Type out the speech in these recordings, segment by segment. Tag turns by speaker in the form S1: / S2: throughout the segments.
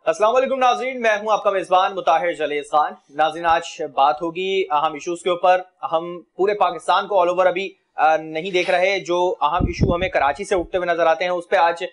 S1: अस्सलाम वालेकुम नाज़रीन, मैं हूं आपका मेजबान मुताहिर जलील खान। नाज़रीन, आज बात होगी अहम इशूज के ऊपर। हम पूरे पाकिस्तान को ऑल ओवर अभी नहीं देख रहे। जो अहम इशू हमें कराची से उठते हुए नजर आते हैं उस पर आज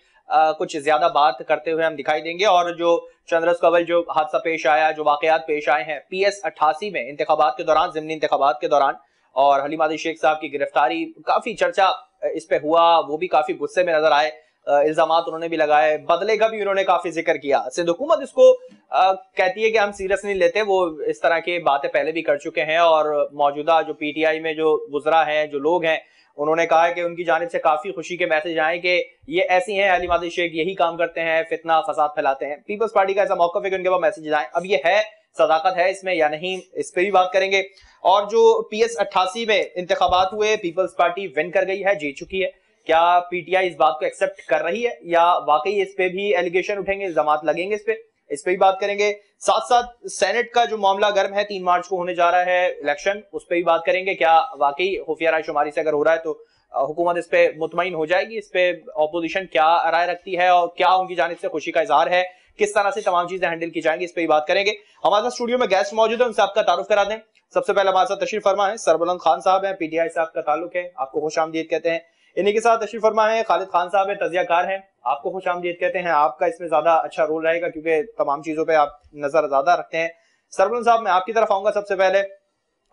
S1: कुछ ज्यादा बात करते हुए हम दिखाई देंगे। और जो चंद रोज कबल जो हादसा पेश आया, जो वाकयात पेश आए हैं PS88 में इंतखाबात के दौरान, ज़िमनी इंतखाबात के दौरान, और हलीम आदिल शेख साहब की गिरफ्तारी, काफी चर्चा इस पे हुआ। वो भी काफी गुस्से में नजर आए, इल्जामात उन्होंने भी लगाए, बदले का भी उन्होंने काफी जिक्र किया। सिंध हुकूमत इसको कहती है कि हम सीरियस नहीं लेते। वो इस तरह की बातें पहले भी कर चुके हैं और मौजूदा जो PTI में जो गुजरा है, जो लोग हैं, उन्होंने कहा है कि उनकी जानिब से काफी खुशी के मैसेज आए कि ये ऐसी हैं, हलीम आदिल शेख यही काम करते हैं, फितना फसाद फैलाते हैं। पीपल्स पार्टी का ऐसा मौकफ है कि उनके पास मैसेज आए। अब ये है, सदाकत है इसमें या नहीं, इस पर भी बात करेंगे। और जो PS88 में इंतखाबात हुए, पीपल्स पार्टी विन कर गई है, जीत चुकी है। क्या PTI इस बात को एक्सेप्ट कर रही है या वाकई इस पे भी एलिगेशन उठेंगे, इल्जामात लगेंगे इस पे भी बात करेंगे। साथ साथ सेनेट का जो मामला गर्म है, 3 मार्च को होने जा रहा है इलेक्शन, उस पर भी बात करेंगे। क्या वाकई खुफिया राय शुमारी से अगर हो रहा है तो हुकूमत इस पे मुतमईन हो जाएगी? इस पे ऑपोजिशन क्या राय रखती है और क्या उनकी जानिब से खुशी का इजहार है? किस तरह से तमाम चीजें हैंडल की जाएंगी, इस पे भी बात करेंगे। हमारे साथ स्टूडियो में गेस्ट मौजूद है, उनसे आपका तारुफ करा दें। सबसे पहले हमारे साथ तशरीफ फरमा है सरबुलंद खान साहब हैं, PTI से आपका ताल्लुक है, आपको खुशामदीद कहते हैं। इन्हीं के साथ तशरीफ फरमा है खालिद खान साहब है, तजियाकार हैं, आपको खुशामदीद कहते हैं। आपका इसमें ज्यादा अच्छा रोल रहेगा क्योंकि तमाम चीजों पे आप नजर ज्यादा रखते हैं। सरबुलंद साहब, मैं आपकी तरफ आऊंगा सबसे पहले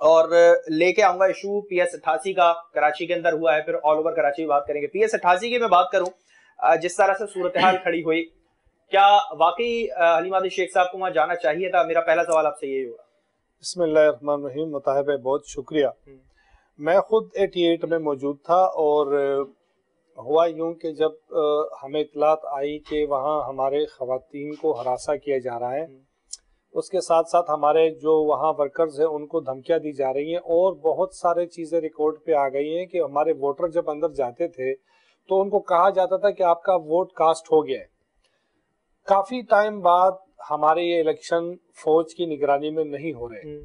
S1: और लेके आऊंगा इशू PS88 का, कराची के अंदर हुआ है, फिर ऑल ओवर कराची की बात करेंगे। PS88 की मैं बात करूं, जिस तरह से सूरत हाल खड़ी हुई, क्या वाकई हलीम आदिल शेख साहब को वहां जाना चाहिए था? मेरा पहला सवाल आपसे यही होगा।
S2: बिस्मिल्लाहिर्रहमानिर्रहीम। मुताहिर भाई, बहुत शुक्रिया। मैं खुद 88 में मौजूद था और हुआ यूं कि जब हमें इतलात आई कि वहाँ हमारे खवातीन को हरासा किया जा रहा है, उसके साथ साथ हमारे जो वहाँ वर्कर्स हैं उनको धमकियां दी जा रही हैं और बहुत सारे चीज़ें रिकॉर्ड पे आ गई हैं कि हमारे वोटर जब अंदर जाते थे तो उनको कहा जाता था कि आपका वोट कास्ट हो गया है। काफ़ी टाइम बाद हमारे ये इलेक्शन फौज की निगरानी में नहीं हो रहे,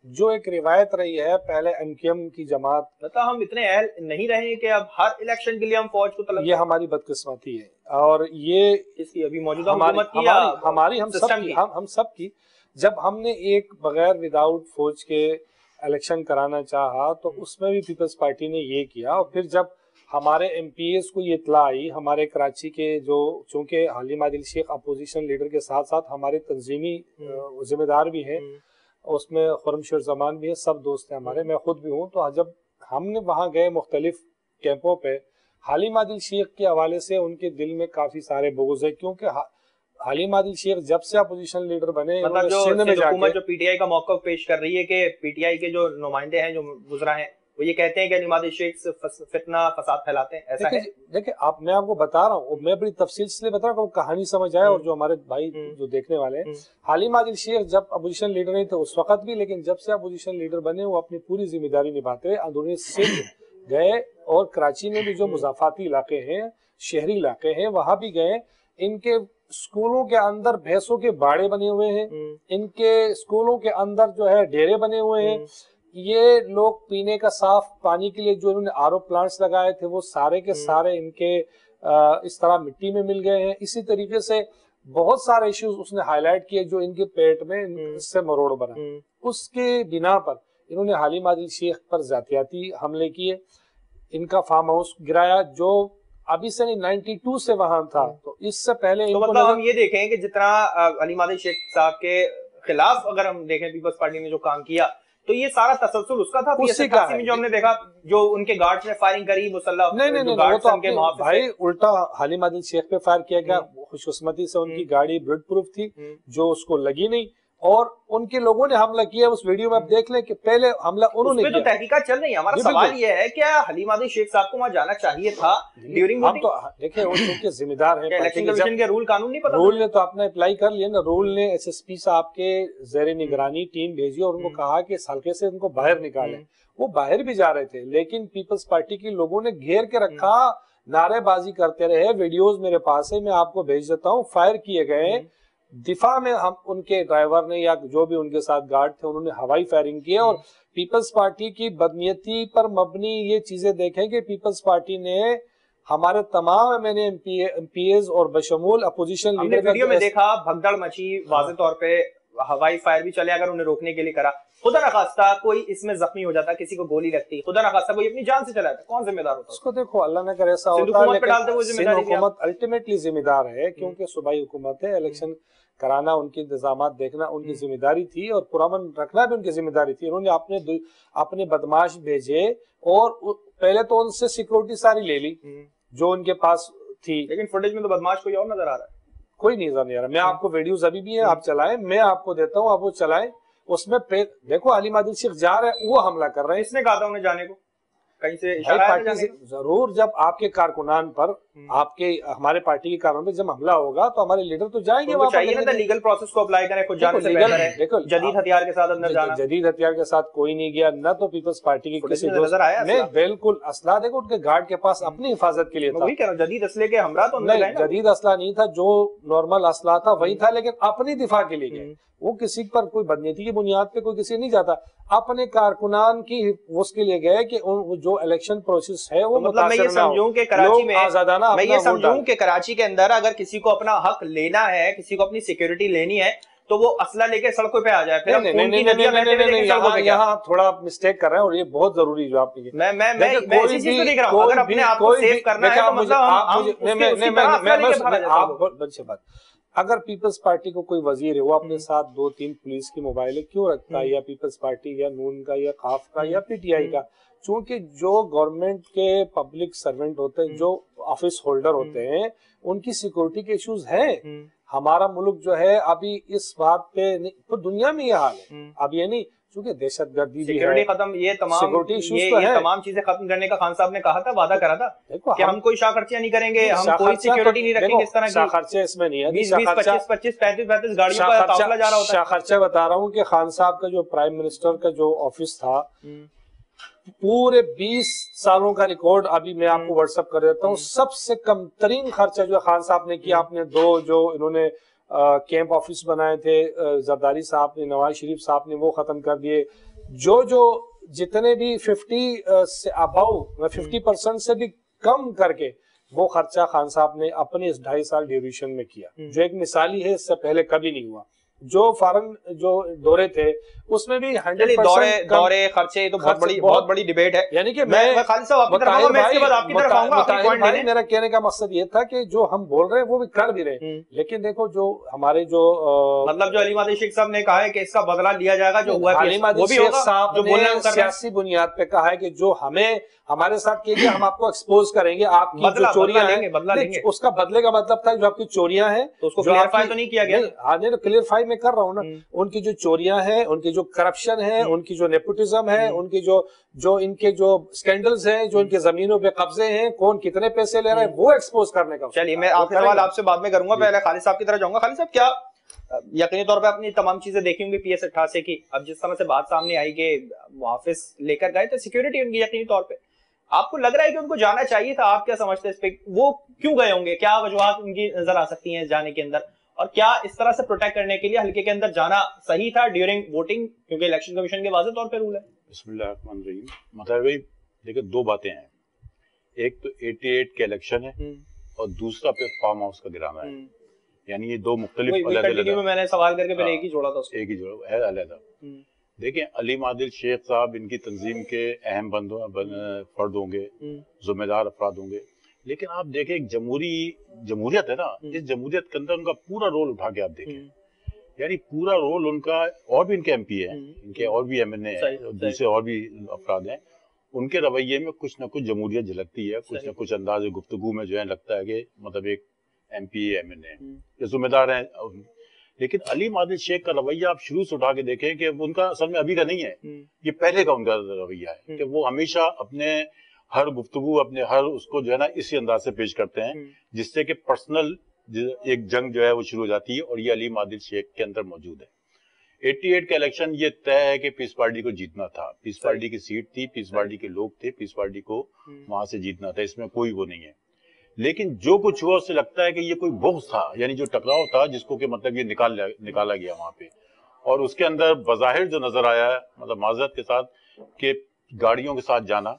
S2: जो एक रिवायत रही है पहले MKM की जमात,
S1: मतलब हम इतने अहल नहीं रहे कि अब हर इलेक्शन के लिए हम फौज को तलब।
S2: ये हमारी बदकिस्मती है और ये
S1: इसकी अभी मौजूदा
S2: हमारी हम सब की। जब हमने एक बगैर विदाउट फौज के इलेक्शन कराना चाहा तो उसमें भी पीपल्स पार्टी ने ये किया। और फिर जब हमारे MPs को ये इत्ला आई, हमारे कराची के जो, चूंकि हलीम आदिल शेख अपोजिशन लीडर के साथ साथ हमारे तंजीमी जिम्मेदार भी हैं, उसमें खुरमशर जमान भी है, सब दोस्त हैं हमारे, मैं खुद भी हूँ। तो जब हमने वहाँ गए मुख्तलिफ कैंपों पे, हलीम आदिल शेख के हवाले से उनके दिल में काफी सारे बोझ है, क्योंकि हलीम आदिल शेख जब से अपोजिशन लीडर बने,
S1: मतलब जो हुकूमत जो PTI का मौक़िफ़ पेश कर रही है कि PTI के जो नुमाइंदे हैं जो गुजरा हैं, वो ये कहते हैं कि हलीम आदिल शेख फितना फसाद फैलाते हैं, ऐसा है?
S2: देखिए मैं आपको बता रहा हूँ, मैं बड़ी तफसील से बता रहा हूँ, कहानी समझ आए और जो हमारे भाई जो देखने वाले हैं। हलीम आदिल शेख जब अपोजिशन लीडर नहीं थे उस वक्त भी, लेकिन जब से अपोजिशन लीडर बने वो अपनी पूरी जिम्मेदारी निभाते हुए अंदरूनी सिंध गए और कराची में भी जो मुजाफाती इलाके हैं, शहरी इलाके हैं, वहां भी गए। इनके स्कूलों के अंदर भैंसों के बाड़े बने हुए हैं, इनके स्कूलों के अंदर जो है डेरे बने हुए हैं। ये लोग पीने का साफ पानी के लिए जो इन्होंने RO प्लांट्स लगाए थे वो सारे के सारे इनके इस तरह मिट्टी में मिल गए हैं। इसी तरीके से बहुत सारे इश्यूज उसने हाईलाइट किए जो इनके पेट में इससे मरोड़ बना। उसके बिना पर इन्होंने हलीम आदिल शेख पर जातियाती हमले किए, इनका फार्म हाउस गिराया जो अभी से नहीं 92 से वहां था। तो इससे पहले
S1: तो मतलब हम ये देखें कि जितना हलीम आदिल शेख साहब के खिलाफ अगर हम देखें पीपल्स पार्टी ने जो काम किया, तो ये सारा तसलसल उसका था। PS88 में जो हमने देखा, जो उनके गार्ड्स ने फायरिंग करी, मुसल्ला
S2: नहीं, वो तो भाई उल्टा हलीम आदिल शेख पे फायर किया गया। खुशकिस्मती से उनकी गाड़ी बुलेट प्रूफ थी जो उसको लगी नहीं, और उनके लोगों ने हमला किया। उस वीडियो में आप देख लें कि पहले हमला उन्होंने किया।
S1: तो तहकीकात चल रही है। हमारा सवाल ये है, क्या हलीम आदिल शेख साहब को वहां जाना चाहिए था ड्यूरिंग वोटिंग?
S2: हम तो देखिए वो उनके जिम्मेदार हैं,
S1: इलेक्शन कमीशन के रूल कानून नहीं पता,
S2: रूल ने तो अपना अप्लाई कर लिया ना। रूल ने SSP साहब के जेर निगरानी टीम भेजी और उनको कहा कि हल्के से उनको बाहर निकालें। वो बाहर भी जा रहे थे, लेकिन पीपल्स पार्टी के लोगों ने घेर के रखा, नारेबाजी करते रहे। वीडियोज मेरे पास है, मैं आपको भेज देता हूँ। फायर किए गए, दिफा में हम उनके ड्राइवर ने या जो भी उनके साथ गार्ड थे उन्होंने हवाई फायरिंग की। और पीपल्स पार्टी की बदनीयती पर मबनी ये चीजें देखें कि पीपल्स पार्टी ने हमारे तमाम मैंने एमपीएस और बशमूल अपोजिशन
S1: हमने वीडियो में देखा भगदड़ मची, वाज़े तौर पे हवाई फायर भी चले अगर उन्हें रोकने के लिए करा। खुदा न खास्ता कोई इसमें जख्मी हो जाता, किसी को गोली लगती, खुदा न खास्ता कोई अपनी जान से चला जाता, कौन जिम्मेदार होता?
S2: उसको देखो अल्लाह न करे ऐसा होता है, लेकिन सिंध हुकूमत अल्टीमेटली जिम्मेदार है, क्योंकि सूबाई हुकूमत है, इलेक्शन कराना उनके इंतजाम देखना उनकी जिम्मेदारी थी और पुरअमन रखना भी उनकी जिम्मेदारी थी। उन्होंने अपने बदमाश भेजे और पहले तो उनसे सिक्योरिटी सारी ले ली जो उनके पास थी,
S1: लेकिन फुटेज में तो बदमाश कोई और नजर आ रहा है,
S2: कोई नहीं नजर नहीं आ रहा। मैं आपको वीडियोस अभी भी है, आप चलाएं, मैं आपको देता हूँ, आप वो चलाएं। उसमें देखो अलीम आदिल शेख जा रहे हैं, वो हमला कर रहे हैं।
S1: इसने कहा था उन्हें जाने को, कहीं से
S2: पार्टी से जरूर जब आपके कारकुनान पर आपके हमारे पार्टी के कारकुनान पर जब हमला होगा तो हमारे लीडर तो जाएंगे वहां पर।
S1: चाहिए ना लीगल प्रोसेस को अप्लाई करें, खुद जाने से बेहतर है
S2: देखो
S1: जदीद हथियार के साथ अंदर जाना।
S2: जदीद हथियार के साथ कोई नहीं गया, न तो पीपल्स पार्टी की किसी
S1: नजर आया
S2: नहीं, बिल्कुल असला देखो उनके गार्ड के पास अपनी हिफाजत के लिए था।
S1: जदीद असले के हमरा तो
S2: नहीं, जदीद असला नहीं था, जो नॉर्मल असला था वही था, लेकिन अपनी दिफा के लिए गए। वो किसी पर कोई बदनीति की बुनियाद पे कोई किसी नहीं जाता, अपने कारकुनान की उसके लिए गए कि जो इलेक्शन प्रोसेस है वो
S1: मतलब मैं ये समझूं कि कराची में मैं ये समझूं कि कराची के अंदर अगर किसी को अपना हक लेना है, किसी को अपनी सिक्योरिटी लेनी है तो वो असला लेके सड़कों पे आ जाए। फिर
S2: यहाँ थोड़ा मिस्टेक कर रहे हैं और ये बहुत जरूरी जो आप
S1: मैं इसी चीज को देख रहा हूं। अगर अपने आप को सेव करना है तो मतलब
S2: अगर पीपल्स पार्टी को कोई वजीर है वो अपने साथ 2-3 पुलिस की मोबाइल क्यों रखता है, या पीपल्स पार्टी या नून का या खाफ का या पीटीआई का? चूंकि जो गवर्नमेंट के पब्लिक सर्वेंट होते हैं, जो ऑफिस होल्डर होते हैं, उनकी सिक्योरिटी के इश्यूज हैं। हमारा मुल्क जो है अभी इस बात पे तो दुनिया में ये हाल है, अब ये नहीं क्योंकि दहशतगर्दी भी है,
S1: खत्म, ये तमाम चीजें खत्म करने का खान साहब ने कहा था, वादा करा था कि हम कोई शाखर्चियां नहीं करेंगे, हम कोई सिक्योरिटी नहीं रखेंगे। इस तरह की
S2: शाखर्चे इसमें नहीं है,
S1: 20-25, 25-35 गाड़ियों का काफिला जा रहा होता है।
S2: शाखर्चा बता रहा हूँ कि खान साहब का जो प्राइम मिनिस्टर का जो ऑफिस था, पूरे 20 सालों का रिकॉर्ड अभी मैं आपको व्हाट्सएप कर देता हूँ। सबसे कम तरीन खर्चा जो खान साहब ने किया, आपने दो जो इन्होंने कैंप ऑफिस बनाए थे, जरदारी साहब ने, नवाज शरीफ साहब ने, वो खत्म कर दिए। जो जितने भी 50 से अबाउ 50% से भी कम करके वो खर्चा खान साहब ने अपने इस 2.5 साल ड्यूरेशन में किया, जो एक मिसाली है, इससे पहले कभी नहीं हुआ। जो फॉरेन जो दौरे थे उसमें भी 100%
S1: दौरे खर्चे तो बहुत बड़ी डिबेट है।
S2: यानी कि मैं खालिद साहब आपकी तरफ आऊंगा, मैं इसके बाद आपकी तरफ आऊंगा। अपनी पॉइंट लेने मेरा कहने का मकसद ये था कि जो हम बोल रहे हैं वो भी कर भी रहे, लेकिन देखो जो हमारे जो
S1: मतलब जो अलीम आदिल शेख साहब ने कहा है कि इसका बदला लिया जाएगा, जो हुआ
S2: अलीम आदिल शेख साहब ने सियासी बुनियाद पे कहा है कि जो हमारे साथ कीजिए, हम आपको एक्सपोज करेंगे, आपकी जो चोरियां हैं उसका बदले का मतलब था जो आपकी चोरियां हैं
S1: तो उसको क्लियरफाई तो नहीं किया गया।
S2: आने तो क्लियरफाई में कर रहा हूँ ना, उनकी जो चोरियां हैं, उनकी जो करप्शन है, उनकी जो नेपोटिज्म है, उनकी जो इनके जो स्कैंडल्स हैं, जो इनके जमीनों पे कब्जे हैं, कौन कितने पैसे ले रहा है, वो एक्सपोज करने का।
S1: चलिए मैं आखिरी सवाल आपसे बाद में करूंगा, पहले खालिद साहब की तरफ जाऊंगा। खालिद साहब, क्या यकीनी तौर पे अपनी तमाम चीजें देखी होंगी PS 88 की, अब जिस तरह से बात सामने आई कि मुहाफिज लेकर गए तो सिक्योरिटी उनकी यकीनी तौर पे, आपको लग रहा है कि उनको जाना चाहिए था? आप क्या समझते हैं इस पे, वो क्यों गए होंगे? क्या वजूहात उनकी नजर आ सकती हैं जाने के अंदर, और क्या इस तरह से प्रोटेक्ट करने के लिए हल्के के अंदर जाना सही था ड्यूरिंग वोटिंग, क्योंकि इलेक्शन कमीशन के वाज़ेह तौर पे रूल है?
S3: बिस्मिल्लाहिर्रहमानिर्रहीम। मतलब भाई देखिए, दो बातें हैं, एक तो 88 के इलेक्शन है और दूसरा पे फार्म हाउस का गिराना है, यानी ये दो मुख्तलिफ
S1: अलग-अलग। मैंने सवाल करके पहले एक ही जोड़ा था उसको,
S3: एक ही जोड़ा है अलग। देखिए, अलीम आदिल शेख साहब इनकी तंजीम के अहम फर्द होंगे, जिम्मेदार अफराद होंगे, लेकिन आप देखें एक जमहूरियत है ना, इस जमहूरियत के अंदर उनका पूरा रोल उठा के आप देखें, यानी पूरा रोल उनका, और भी इनके MP है, इनके और भी MNA है, दूसरे और भी अफराद हैं, उनके रवैये में कुछ ना कुछ जमहूरियत झलकती है, कुछ ना कुछ अंदाज गुफ्तगू में जो है लगता है कि मतलब एक MP MNA ये जिम्मेदार है। लेकिन अलीम आदिल शेख का रवैया आप शुरू से उठा के देखें कि उनका असल में अभी का नहीं है, ये पहले का उनका रवैया है कि वो हमेशा अपने हर गुफ्तगू, अपने हर उसको जो है ना इसी अंदाज से पेश करते हैं, जिससे कि पर्सनल एक जंग जो है वो शुरू हो जाती है, और ये अलीम आदिल शेख के अंदर मौजूद है। 88 का इलेक्शन ये तय है कि पीस पार्टी को जीतना था, पीस पार्टी की सीट थी, पीस पार्टी के लोग थे, पीस पार्टी को वहां से जीतना था, इसमें कोई वो नहीं है। लेकिन जो कुछ हुआ उससे लगता है कि ये कोई बुग़्ज़ था, यानी जो टकराव था जिसको कि मतलब ये निकाला गया वहां पे, और उसके अंदर बज़ाहिर जो नजर आया है, मतलब माज़रत के साथ, कि गाड़ियों के साथ जाना,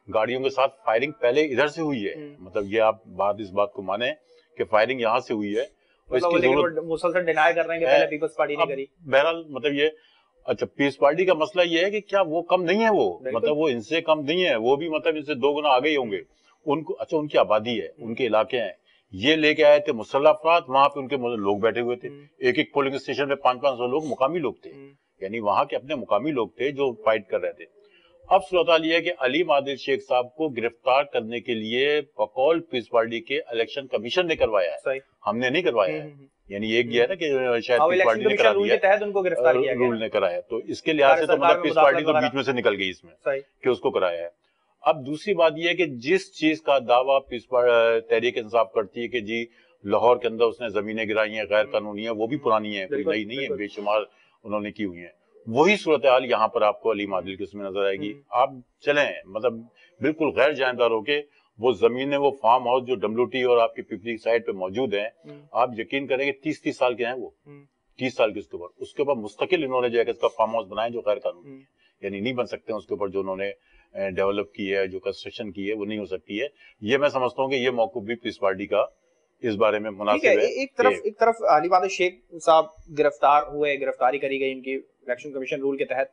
S3: गाड़ियों के साथ फायरिंग पहले इधर से हुई है, मतलब ये आप इस बात को माने कि फायरिंग यहाँ से हुई है।
S1: इसकी जरूरत मुसलसल डिनाई कर रहे हैं कि पहले पीपल्स पार्टी ने करी।
S3: बहरहाल मतलब ये अच्छा, पीस पार्टी का मसला ये है कि क्या वो कम नहीं है, वो मतलब वो इनसे कम नहीं है, वो भी मतलब इनसे 2 गुना आगे ही होंगे। उनको अच्छा उनकी आबादी है, उनके इलाके हैं, ये लेके आए थे मुसल्लह अफराद, वहां पे उनके लोग बैठे हुए थे, एक पोलिंग स्टेशन पे 500-500 लोग मुकामी लोग थे, यानी वहां के अपने मुकामी लोग थे जो फाइट कर रहे थे। अब सूरत ये है कि अलीम आदिल शेख साहब को गिरफ्तार करने के लिए बकौल पीस पार्टी के इलेक्शन कमीशन ने करवाया है, हमने नहीं करवाया है। यानी एक ये है ना कि शायद पीस पार्टी ने करा दिया,
S1: तहत उनको गिरफ्तार किया गया,
S3: रूल ने कराया, तो इसके लिहाज से तो मतलब पीस पार्टी तो बीच में से निकल गई इसमें कि उसको कराया है। अब दूसरी बात यह है कि जिस चीज का दावा पीस तहरीक इंसाफ करती है कि जी लाहौर के अंदर उसने जमीनें गिराई हैं, गैर कानूनी है, वो भी पुरानी है, कोई नई नहीं है, बेशुमार उन्होंने की हुई है। वही सूरत हाल यहाँ पर आपको अलीम आदिल की उसमें नजर आएगी। आप चलें मतलब बिल्कुल गैर जानदार होके वो जमीनें, वो फार्म हाउस जो डब्ल्यूटी और आपकी पिपली साइड पे मौजूद हैं, आप यकीन करेंगे 30-30 साल के हैं वो, 30 साल के उसके ऊपर मुस्तकिल इन्होंने जो है इसका फार्म हाउस बनाए जो गैर कानूनी है, यानी नहीं बन सकते हैं उसके ऊपर जो उन्होंने डेवलप की है, जो कंस्ट्रक्शन की है, वो नहीं हो सकती है। ये मैं समझता हूँ कि ये मौकूफ भी पीस पार्टी का इस बारे में मुनासिब है।
S1: एक तरफ अलीम आदिल शेख साहब गिरफ्तार हुए, गिरफ्तारी करी गई इनकी इलेक्शन कमीशन रूल के तहत,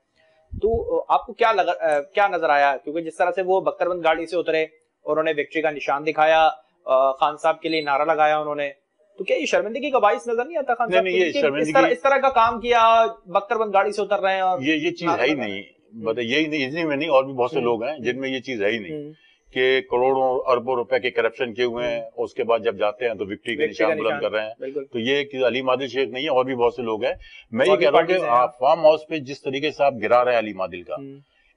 S1: तो आपको क्या नजर आया? क्योंकि जिस तरह से वो बख्तरबंद गाड़ी से उतरे और उन्होंने विक्ट्री का निशान दिखाया, खान साहब के लिए नारा लगाया उन्होंने, तो क्या ये शर्मिंदगी का बाइस नजर नहीं आता खान साहब? इस तरह का काम किया, बख्तरबंद गाड़ी से उतर रहे हैं और
S3: ये चीज है ही नहीं, मतलब यही नहीं, इसी में नहीं, और भी बहुत से लोग हैं जिनमें ये चीज है ही नहीं कि करोड़ों अरबों रुपए के करप्शन किए हुए हैं, उसके बाद जब जाते हैं तो विक्ट्री के निशान बुलंद कर रहे हैं। तो ये अलीम आदिल शेख नहीं है, और भी बहुत से लोग हैं। मैं ये कह रहा हूँ कि फार्म हाउस पे जिस तरीके से आप गिरा रहे हैं अलीम आदिल का,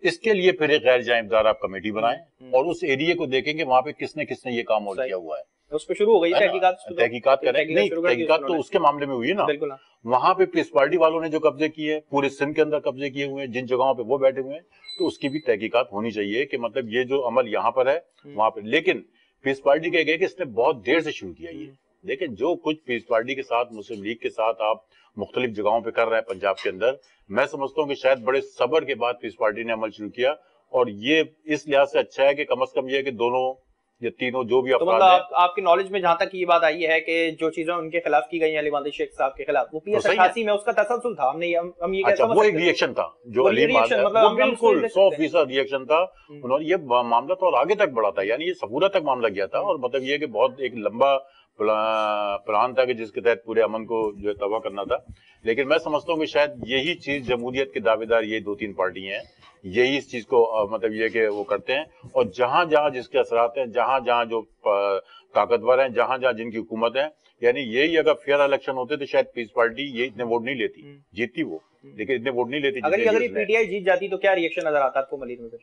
S3: इसके लिए फिर एक गैर जानिबदार आप कमेटी बनाएं और उस एरिया को देखेंगे वहां पे किसने किसने ये काम और किया हुआ है,
S1: उस पे शुरू हो गई
S3: तहकीकात करें। नहीं, तहकीकात तो उसके मामले में हुई है ना, वहां पे पीस पार्टी वालों ने जो कब्जे किए, पूरे सिंध के अंदर कब्जे किए हुए हैं, जिन जगहों पे वो बैठे हुए हैं, तो उसकी भी तहकीकात होनी चाहिए कि मतलब ये जो अमल यहाँ पर है वहां पे। लेकिन पीस पार्टी कह गए कि इसने बहुत देर से शुरू किया ये। लेकिन जो कुछ पीस पार्टी के साथ, मुस्लिम लीग के साथ आप मुख्तलिफ जगहों पे कर रहे हैं पंजाब के अंदर, मैं समझता हूँ कि शायद बड़े सब्र के बाद पीस पार्टी ने अमल शुरू किया, और ये इस लिहाज से अच्छा है कि कम से कम ये है कि दोनों या तीनों जो भी
S1: अफराद हैं, आपकी नॉलेज में जहां तक ये बात आई है कि जो चीजें उनके खिलाफ की गई अलीम आदिल शेख साहब के खिलाफ, वो पीएस 88 में उसका तसलसल था, हम ये
S3: अच्छा, वो एक रिएक्शन था जो अलीम आदिल, वो बिल्कुल 100% रिएक्शन था। उन्होंने ये मामला तो और आगे तक बढ़ा था, यानी ये सबूरा तक मामला गया था, और मतलब ये कि बहुत एक लंबा प्लान था कि जिसके तहत पूरे अमन को जो है तबाह करना था। लेकिन मैं समझता हूँ कि शायद यही चीज जमहूरियत के दावेदार ये 2-3 पार्टी हैं, यही इस चीज को मतलब ये कि वो करते हैं, और जहां जहां जिसके असरात हैं, जहां जहां जो ताकतवर हैं, जहां जहां जिनकी हुकूमत है, यानी यही अगर फेयर इलेक्शन होते तो शायद पीस पार्टी ये इतने वोट नहीं लेती, जीतती वो, लेकिन इतने वोट नहीं लेती।
S1: अगर ये पीटीआई जीत जाती तो क्या रिएक्शन नजर आता आपको मलिक में? फिर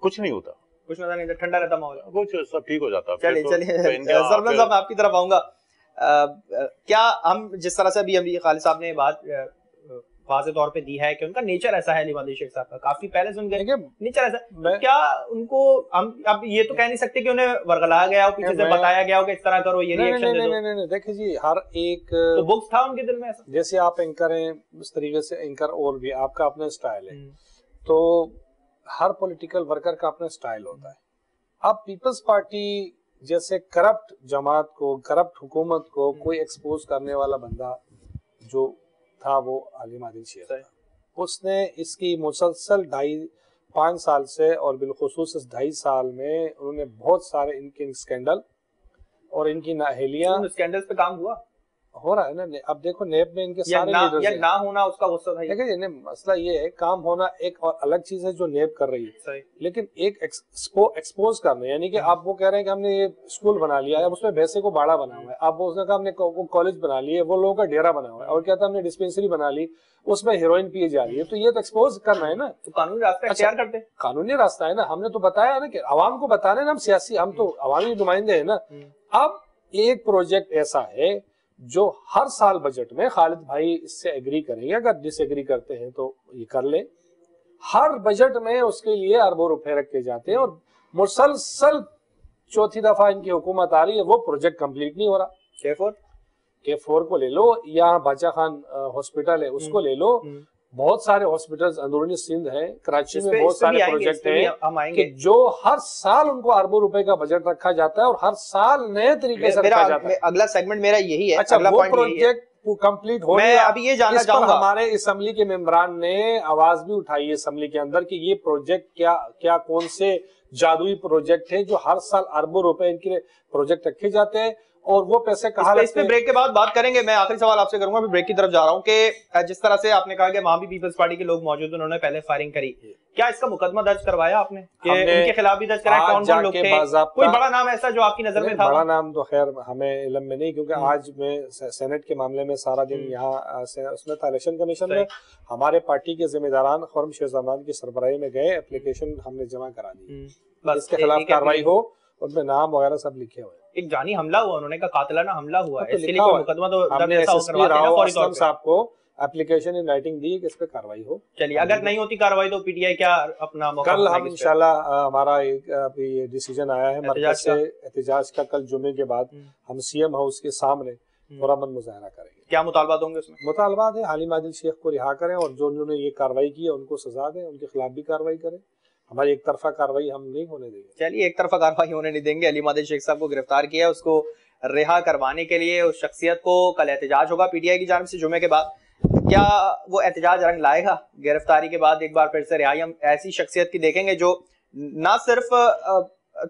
S3: कुछ नहीं होता,
S1: कुछ नजर नहीं, ठंडा रहता माहौल,
S3: कुछ सब ठीक हो जाता।
S1: चलिए सरमन साहब आपकी तरफ आऊंगा। क्या हम जिस तरह से अभी खालिद साहब ने बात वाज़े तौर पे दी है कि उनका नेचर ऐसा है अलीम आदिल शेख साहब का, काफी पहले से उनका नेचर ऐसा, तो क्या उनको हम अब ये तो कह नहीं सकते कि उन्हें वर्गलाया गया हो, पीछे से बताया गया हो कि इस तरह करो, ये रिएक्शन दे दो?
S2: नहीं, देखिए जी, हर एक
S1: तो बुक्स था उनके दिल में ऐसा,
S2: जैसे आप एंकर हैं उस तरीके से एंकर, और भी आपका अपना स्टाइल है, तो हर पॉलिटिकल वर्कर का अपना स्टाइल होता है। अब पीपल्स पार्टी जैसे करप्ट जमात को, करप्ट हुकूमत को कोई एक्सपोज करने वाला बंदा जो था वो अलीम आदिल शेख था। उसने इसकी मुसलसल 2.5 साल से, और बिलखुसूस इस 2.5 साल में उन्होंने बहुत सारे इनके स्कैंडल और इनकी नाअहलियां,
S1: स्कैंडल्स पे काम हो रहा है ना। अब देखो नेब में इनके सारे लीडर्स हैं, ना होना उसका गुस्सा था।
S2: देखिए मसला ये है, काम होना एक और अलग चीज है जो नेब कर रही है, लेकिन एक एक्सपोज करना, यानी कि आप वो कह रहे हैं कि हमने ये स्कूल बना लिया है, अब उसमें भैंसे को बाड़ा बना हुआ है, आप उसने कहा हमने कॉलेज बना लिए, वो लोगों का डेरा बना हुआ है, और क्या था हमने डिस्पेंसरी बना ली, उसमें हेरोइन पिए जा रही है, तो ये तो एक्सपोज करना है ना।
S1: तो कानूनी रास्ता इख्तियार करते,
S2: कानूनी रास्ता है ना, हमने तो बताया ना कि आवाम को बताने ना, हम सियासी, हम तो अवामी नुमाइंदे हैं ना। अब एक प्रोजेक्ट ऐसा है जो हर साल बजट में, खालिद भाई इससे एग्री करेंगे, अगर डिसएग्री करते हैं तो ये कर ले, हर बजट में उसके लिए अरबों रुपए रखे जाते हैं, और मुसलसल 4थी दफा इनकी हुकूमत आ रही है, वो प्रोजेक्ट कंप्लीट नहीं हो रहा। K4 को ले लो, या बादशाह खान हॉस्पिटल है उसको ले लो, बहुत सारे हॉस्पिटल्स अंदरूनी सिंध है, कराची में बहुत
S1: इस पे भी
S2: सारे
S1: आएंगे,
S2: प्रोजेक्ट
S1: इस पे भी
S2: हैं
S1: हम आएंगे।
S2: कि जो हर साल उनको अरबों रुपए का बजट रखा जाता है और हर साल नए तरीके से रखा जाता है।
S1: अगला सेगमेंट मेरा यही है,
S2: अच्छा,
S1: अगला
S2: वो
S1: पॉइंट यही है।
S2: प्रोजेक्ट कंप्लीट हो
S1: मैं
S2: गया।
S1: अभी ये जानना
S2: इस पर
S1: चाहूंगा,
S2: हमारे असेंबली के मेंबरान ने आवाज भी उठाई है असेंबली के अंदर कि ये प्रोजेक्ट क्या कौन से जादुई प्रोजेक्ट है जो हर साल अरबों रुपए इनके प्रोजेक्ट रखे जाते हैं और वो पैसे कहाँ
S1: इस पे ब्रेक के बाद बात करेंगे। मैं आखिरी सवाल आपसे करूंगा, अभी ब्रेक की तरफ जा रहा हूं कि जिस तरह से आपने कहा कि वहां भी पीपल्स पार्टी के लोग मौजूद, उन्होंने पहले फायरिंग करी, क्या इसका मुकदमा दर्ज करवाया आपने कि उनके खिलाफ भी दर्ज कराया? कौन कौन लोग थे? कोई बड़ा नाम ऐसा जो आपकी नजर में था?
S2: बड़ा नाम तो खैर हमें इल्म में नहीं, क्योंकि आज मैं सेनेट के मामले में सारा दिन यहाँ उसमें था इलेक्शन कमीशन में। हमारे पार्टी के जिम्मेदारान खुर्रम शेहजाद की सरबराही में गए, एप्लीकेशन हमने जमा करा दी, इसके खिलाफ कार्रवाई हो, उनमें नाम वगैरह सब लिखे हुए।
S1: एक जानी हमला हुआ, उन्होंने कहा कातिलाना हमला हुआ है,
S2: तो
S1: इसके लिए कोई मुकदमा तो
S2: हमने एसएसपी राव असलम साहब को एप्लीकेशन इन राइटिंग दी कि इस पे कार्रवाई हो।
S1: चलिए, अगर नहीं होती कार्रवाई तो पीटीआई क्या अपना मौका
S2: कल हम इंशाल्लाह हमारा एक ये डिसीजन आया है मरकज से एहतजाज का, कल जुमे के बाद हम सीएम हाउस के सामने पुरअमन मुजाहरा करेंगे।
S1: क्या मुतालबात होंगे उसमें?
S2: मुतालबात है हालिम आदिल शेख को रिहा करें और जो उन्होंने ये कार्रवाई की है उनको सजा दें, उनके खिलाफ भी कार्रवाई करें। हमारी एक तरफा कार्रवाई हम नहीं होने देंगे।
S1: चलिए, एक तरफा कार्रवाई होने नहीं देंगे। हलीम आदिल शेख साहब को गिरफ्तार किया, उसको रिहा करवाने के लिए उस शख्सियत को कल एहतजाज होगा पीटीआई की जानिब से जुमे के बाद। क्या वो एहतजाज रंग लाएगा गिरफ्तारी के बाद? एक बार फिर से रिहाई हम ऐसी शख्सियत की देखेंगे जो ना सिर्फ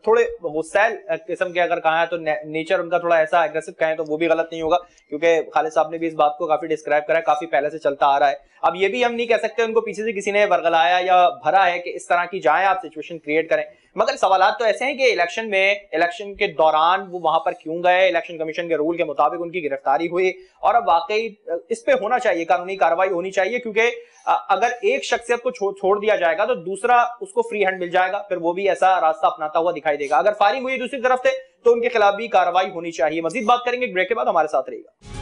S1: थोड़े हुसैन किस्म के अगर कहा है तो नेचर उनका थोड़ा ऐसा एग्रेसिव कहें तो वो भी गलत नहीं होगा, क्योंकि खालिद साहब ने भी इस बात को काफी डिस्क्राइब करा है, काफी पहले से चलता आ रहा है। अब ये भी हम नहीं कह सकते उनको पीछे से किसी ने वर्गलाया या भरा है कि इस तरह की जाए आप सिचुएशन क्रिएट करें, मगर सवालात तो ऐसे हैं कि इलेक्शन के दौरान वो वहां पर क्यों गए, इलेक्शन कमीशन के रूल के मुताबिक उनकी गिरफ्तारी हुई, और अब वाकई इस पे होना चाहिए, कानूनी कार्रवाई होनी चाहिए, क्योंकि अगर एक शख्सियत को छोड़ दिया जाएगा तो दूसरा उसको फ्री हैंड मिल जाएगा, फिर वो भी ऐसा रास्ता अपनाता हुआ दिखाई देगा। अगर फायरिंग हुई दूसरी तरफ से तो उनके खिलाफ भी कार्रवाई होनी चाहिए। मजीद बात करेंगे ब्रेक के बाद, हमारे साथ रहिएगा।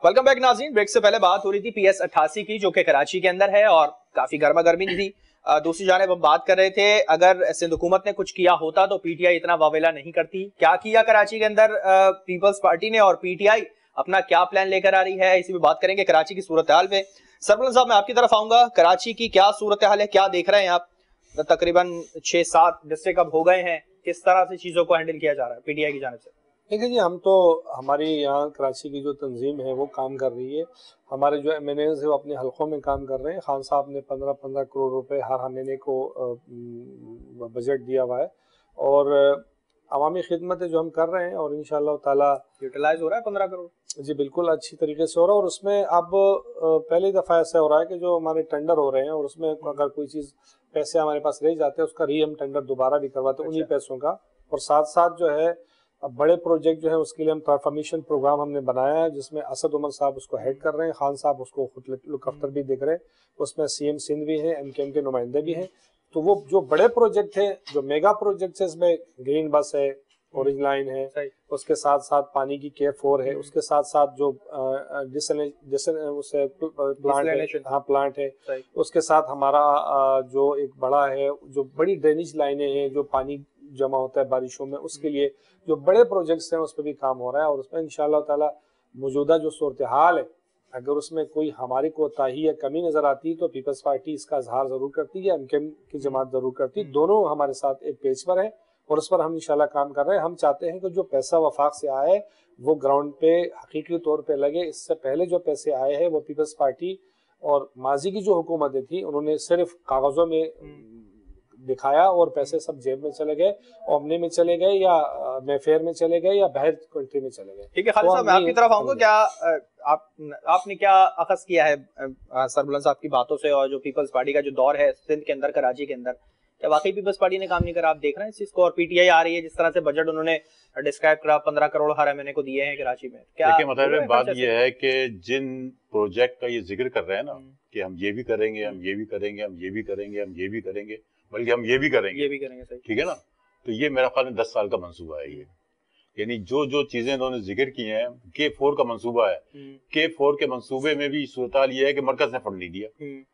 S1: वेलकम बैक नाज़रीन। ब्रेक से पहले बात हो रही थी PS 88 की, जो कि कराची के अंदर है और काफी गर्मा गर्मी थी। दूसरी जानिब हम बात कर रहे थे, अगर सिंध हुकूमत ने कुछ किया होता तो पीटीआई इतना वावेला नहीं करती। क्या किया कराची के अंदर पीपल्स पार्टी ने, और पीटीआई अपना क्या प्लान लेकर आ रही है, इसी पे बात करेंगे। कराची की सूरत हाल पे सरबराह साहब मैं आपकी तरफ आऊंगा, कराची की क्या सूरत हाल है, क्या देख रहे हैं आप? तकरीबन 6-7 डिस्ट्रिक्ट अब हो गए हैं, किस तरह से चीजों को हैंडल किया जा रहा है पीटीआई की जानिब से?
S2: देखिए जी, हम तो हमारी यहाँ कराची की जो तंजीम है वो काम कर रही है, हमारे जो MNAs है वो अपने हलकों में काम कर रहे हैं। खान साहब ने 15-15 करोड़ रुपए हर MNA को बजट दिया हुआ है और अवामी खिदमत जो हम कर रहे हैं और इंशाअल्लाह ताला
S1: यूटिलाइज हो रहा है 15 करोड़।
S2: जी बिल्कुल अच्छी तरीके से हो रहा है। और उसमें अब पहली दफ़ा ऐसा हो रहा है कि जो हमारे टेंडर हो रहे हैं और उसमें अगर कोई चीज़ पैसे हमारे पास रह जाते हैं उसका हम टेंडर दोबारा भी करवाते हैं उन्हीं पैसों का। और साथ साथ जो है अब बड़े प्रोजेक्ट जो है उसके लिए हम ट्रांसफॉर्मेशन प्रोग्राम हमने बनाया है, जिसमें असद उमर साहब उसको हेड कर रहे हैं, खान साहब उसको खुद लुक आफ्टर भी देख रहे हैं। उसमें CM सिंध भी हैं, MKM के नुमाइंदे भी हैं। तो वो जो बड़े प्रोजेक्ट हैं, जो मेगा प्रोजेक्ट है, इसमें ग्रीन बस है, ऑरेंज लाइन है, उसके साथ साथ पानी की K4 है, उसके साथ साथ जो प्लांट है, उसके साथ हमारा जो एक बड़ा है, जो बड़ी ड्रेनेज लाइनें हैं, जो पानी जमा होता है बारिशों में, उसके लिए जो बड़े प्रोजेक्ट्स हैं उस पर भी काम हो रहा है। और उसमें इंशाअल्लाह ताला मौजूदा जो सूरत हाल है, अगर उसमें कोई हमारी कोताही या कमी नजर आती तो पीपल्स पार्टी इसका इजहार जरूर करती है, MKM की जमात जरूर करती, दोनों हमारे साथ एक पेज पर है और उस पर हम इंशाल्लाह काम कर रहे हैं। हम चाहते हैं कि जो पैसा वफाक से आए वो ग्राउंड पे हकीकी तौर पे लगे। इससे पहले जो पैसे आए हैं वो पीपल्स पार्टी और माजी की जो हुकूमतें थी उन्होंने सिर्फ कागजों में दिखाया और पैसे सब जेब में चले गए, ओमनी में चले गए या मेफेयर में चले गए या बाहर कंट्री में चले गए।
S1: ठीक है खालिद साहब, मैं आपकी तरफ आऊंगा। क्या आपने क्या अखज़ किया है सरबुलंद साहब की बातों से, और जो पीपल्स पार्टी का जो दौर है सिंध के अंदर, कराची के अंदर, क्या वाकई पीपल्स पार्टी ने काम नहीं करा? आप देख रहे हैं इस चीज को? और पीटीआई आ रही है, जिस तरह से बजट उन्होंने डिस्क्राइब करा, 15 करोड़ हर MNA को दिए हैं कराची में। क्या
S3: देखिए मतलब बात ये है कि जिन प्रोजेक्ट का ये जिक्र कर रहे हैं ना कि हम ये भी करेंगे, हम ये भी करेंगे, हम ये भी करेंगे, हम ये भी करेंगे, बल्कि हम ये भी करेंगे,
S1: सही,
S3: ठीक है ना, तो ये मेरा ख्याल में 10 साल का मंसूबा है। ये यानी जो जो चीजें इन्होंने जिक्र की हैं, K4 का मंसूबा है, K4 के मंसूबे में भी सूरत ये है कि मरकज ने फंड नहीं दिया,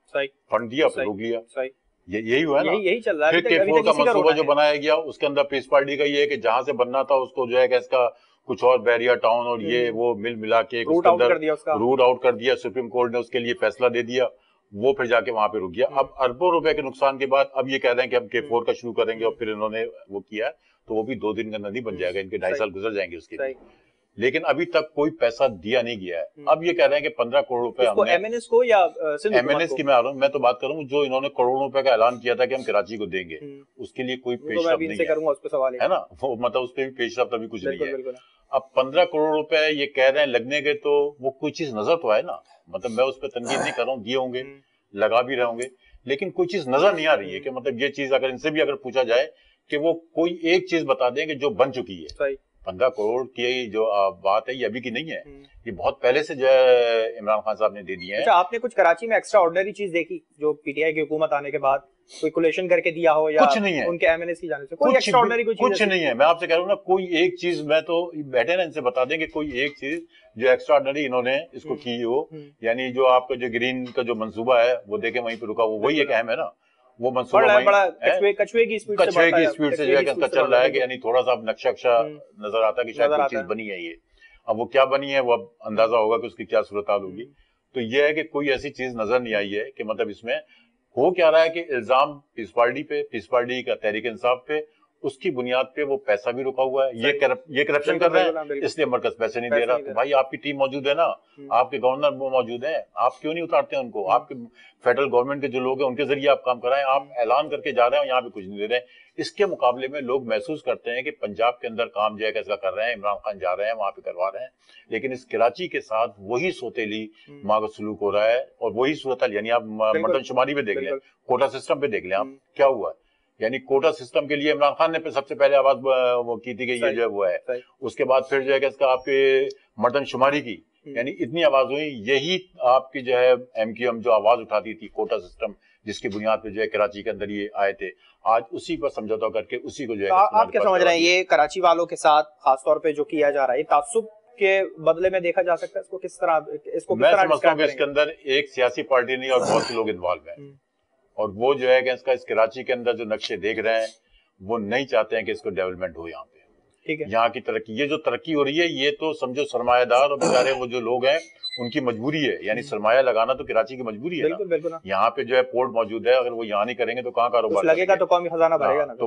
S1: सही
S3: फंड दिया फिर रोक लिया,
S1: सही
S3: यही हुआ है ना।
S1: यही चल रहा है।
S3: फिर K4 का मंसूबा जो बनाया गया उसके अंदर पीस पार्टी का ये है कि जहां से बनना था उसको जो है कि इसका कुछ और बैरिया टाउन और ये वो मिल मिला के
S1: रूट आउट
S3: कर दिया। सुप्रीम कोर्ट ने उसके लिए फैसला दे दिया, वो फिर जाके वहां पे रुक गया। अब अरबों रुपए के नुकसान के बाद अब ये कह रहे हैं कि हम K4 का शुरू करेंगे और फिर इन्होंने वो किया, तो वो भी 2 दिन का नदी बन जाएगा, इनके 2.5 साल गुजर जाएंगे उसके लिए। लेकिन अभी तक कोई पैसा दिया नहीं गया है। अब ये कह रहे हैं कि 15 करोड़ रुपए हमने
S1: MNS को या
S3: MNS की मैं आ रहा हूँ, मैं तो बात कर रहा हूँ जो इन्होंने करोड़ों रुपए का ऐलान किया था कि हम कराची को देंगे, उसके लिए कोई पेशरफ्त नहीं है ना, वो मतलब उस पर भी पेशरफ्त अभी कुछ नहीं है। अब 15 करोड़ रुपए ये कह रहे हैं लगने के, तो वो कोई चीज नजर तो आए ना, मतलब मैं उस पर तनकीद नहीं कर रहा हूँ, दिए होंगे, लगा भी रहे होंगे, लेकिन कोई चीज नजर नहीं आ रही है कि मतलब ये चीज अगर इनसे भी अगर पूछा जाए कि वो कोई एक चीज बता दें कि जो बन चुकी है। 15 करोड़ की जो बात है ये अभी की नहीं है, ये बहुत पहले से जो है इमरान खान साहब ने दे दिए हैं।
S1: अच्छा, आपने कुछ कराची में एक्स्ट्रा ऑर्डिनरी चीज देखी जो पीटीआई की हुकूमत आने के बाद कोई कोलेशन करके दिया हो, या
S3: कुछ नहीं है
S1: उनके MNS की जाने से कोई एक्स्ट्रा ऑर्डिनरी
S3: कुछ नहीं है। मैं आपसे कह रहा हूँ ना, कोई एक चीज, मैं तो बैठे ना इनसे बता दें कि कोई एक चीज जो एक्स्ट्रा ऑर्डिनरी इन्होंने इसको की हो, यानी जो आपका जो ग्रीन का जो मंसूबा है वो देखे वहीं पे रुका, वो वही एक अहम है ना, वो मंसूबा
S1: कछुए की स्पीड
S3: से जो है इसका चल रहा है कि यानी थोड़ा सा नक्शा नजर आता है कि शायद कोई चीज बनी है ये। अब वो क्या बनी है वो अब अंदाजा होगा कि उसकी क्या सूरत हाल होगी। तो ये है कि कोई ऐसी चीज नजर नहीं आई है कि मतलब इसमें हो क्या रहा है कि इल्जाम पीस पार्टी का तहरीक इंसाफ पे, उसकी बुनियाद पे वो पैसा भी रुका हुआ है, ये करप्शन कर रहे हैं, इसलिए मरकज पैसे नहीं दे रहा। तो भाई आपकी टीम मौजूद है ना, आपके गवर्नर वो मौजूद है, आप क्यों नहीं उतारते हैं उनको? आपके फेडरल गवर्नमेंट के जो लोग हैं उनके जरिए आप काम कराएं, आप ऐलान करके जा रहे हैं, यहाँ पे कुछ नहीं दे रहे हैं। इसके मुकाबले में लोग महसूस करते हैं कि पंजाब के अंदर काम जो है कैसा कर रहे हैं, इमरान खान जा रहे हैं वहां पे करवा रहे हैं, लेकिन इस कराची के साथ वही सोतेली मांग सलूक हो रहा है और वही सूरत हाल। यानी आप मर्दमशुमारी पे देख लें, कोटा सिस्टम पे देख लें आप क्या हुआ है। यानी कोटा सिस्टम के लिए इमरान खान ने सबसे पहले आवाज वो की थी कि ये जो है वो है, उसके बाद फिर जो है इसका आपके मर्दमशुमारी की, यानी इतनी आवाज हुई। यही आपकी जो है MQM जो आवाज उठाती थी कोटा सिस्टम, जिसकी बुनियाद पे जो है कराची के अंदर ये आए थे, आज उसी पर समझौता करके उसी को जो है
S1: आप क्या समझ रहे हैं ये कराची वालों के साथ खासतौर पे जो किया जा रहा है, तासुब के बदले में देखा जा सकता है? इसको किस तरह
S3: मैं समझता हूँ कि इसके अंदर एक सियासी पार्टी नहीं और बहुत से लोग इन्वॉल्व हैं, और वो जो है कि इसका इस कराची के अंदर जो नक्शे देख रहे हैं वो नहीं चाहते हैं कि इसको डेवलपमेंट हो यहाँ पे,
S1: ठीक है,
S3: यहाँ की तरक्की। ये जो तरक्की हो रही है ये तो समझो सरमायादार और बेचारे वो जो लोग हैं उनकी मजबूरी है, यानी सरमाया लगाना तो कराची की मजबूरी है ना। यहाँ पे जो है पोर्ट मौजूद है, अगर वो यहाँ नहीं करेंगे तो कहाँ कारोबार
S1: लगेगा, तो कौमी खजाना भरेगा ना।
S3: तो